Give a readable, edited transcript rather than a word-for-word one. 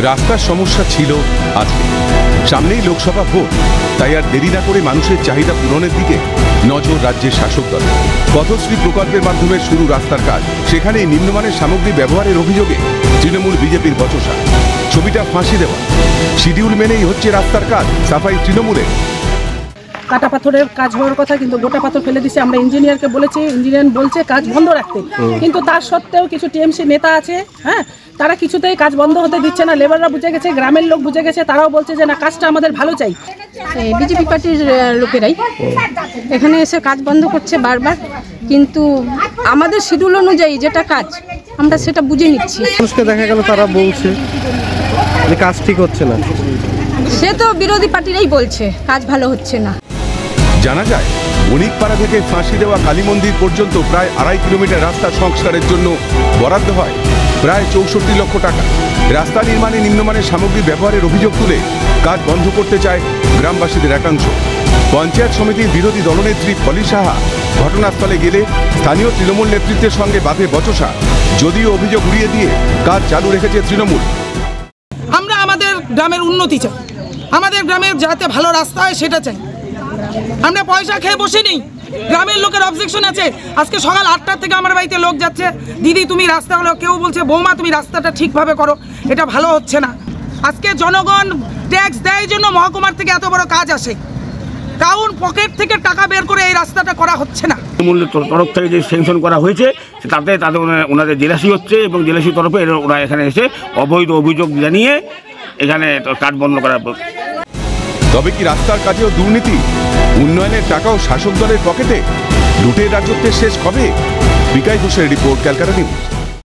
রাস্তার সমস্যা ছিল আজকে, সামনেই লোকসভা ভোট, তাই আর দেরি না করে মানুষের চাহিদা পূরণের দিকে নজর রাজ্যের শাসক দল। পথশ্রী প্রকল্পের মাধ্যমে শুরু রাস্তার কাজ, সেখানেই নিম্নমানের সামগ্রী ব্যবহারের অভিযোগে তৃণমূল বিজেপির বচসা। ছবিটা ফাঁসি দেওয়া, শিডিউল মেনেই হচ্ছে রাস্তার কাজ, সাফাই তৃণমূলের। কাটা পাথরের কাজ হওয়ার কথা, কিন্তু গোটা পাথর ফেলে দিচ্ছে। আমরা ইঞ্জিনিয়ারকে বলেছি, ইঞ্জিনিয়ার বলছে কাজ বন্ধ রাখতে, কিন্তু তার সত্ত্বেও কিছু টিএমসি নেতা আছে, হ্যাঁ, তারা কিছুতেই কাজ বন্ধ হতে দিচ্ছে না। লেবাররা বুঝে গেছে, গ্রামের লোক বুঝে গেছে, তারাও বলছে যে না, কাজটা আমাদের ভালো চাই। বিজেপি পার্টির লোকেরাই এখানে এসে কাজ বন্ধ করছে বারবার, কিন্তু আমাদের শিডিউল অনুযায়ী যেটা কাজ আমরা সেটা বুঝে নিচ্ছি। মানুষকে দেখা গেল তারা বলছে কাজ ঠিক হচ্ছে না, সে তো বিরোধী পার্টিরাই বলছে কাজ ভালো হচ্ছে না। জানা যায়, বণিকপাড়া থেকে ফাঁসি দেওয়া কালী মন্দির পর্যন্ত প্রায় 2.5 কিলোমিটার রাস্তা সংস্কারের জন্য বরাদ্দ হয় প্রায় 64 লক্ষ টাকা। রাস্তা নির্মাণে নিম্নমানের সামগ্রী ব্যবহারের অভিযোগ তুলে কাজ বন্ধ করতে চায় গ্রামবাসীদের একাংশ। পঞ্চায়েত সমিতির বিরোধী দলনেত্রী ফলি সাহা ঘটনাস্থলে গেলে স্থানীয় তৃণমূল নেতৃত্বের সঙ্গে বাধে বচসা, যদিও অভিযোগ উড়িয়ে দিয়ে কাজ চালু রেখেছে তৃণমূল। আমরা আমাদের গ্রামের উন্নতি চাই, আমাদের গ্রামের যাতে ভালো রাস্তা হয় সেটা চাই। আমরা পয়সা খেয়ে বসে নেই, গ্রামের লোকের অবজেকশন আছে। আজকে সকাল 8টার থেকে আমার বাড়িতে লোক যাচ্ছে, দিদি তুমি রাস্তাগুলো, কেউ বলছে বৌমা তুমি রাস্তাটা ঠিকভাবে করো, এটা ভালো হচ্ছে না। আজকে জনগণ ট্যাক্স দেয় জন্য মহকুমার থেকে এত বড় কাজ আসে, টাউন পকেট থেকে টাকা বের করে এই রাস্তাটা করা হচ্ছে না। তৃণমূলের তরফ থেকে যে স্যাংশন করা হয়েছে তাতে ওনাদের জেলাসি হচ্ছে, এবং জেলাসির তরফে ওরা এখানে এসে অবৈধ অভিযোগ জানিয়ে এখানে কাজ বন্ধ করা। তবে কি রাস্তার কাজেও দুর্নীতি? উন্নয়নের টাকাও শাসক দলের পকেটে? লুটের রাজত্বের শেষ কবে? বিকাশ ঘোষের রিপোর্ট, ক্যালকাটা নিউজ।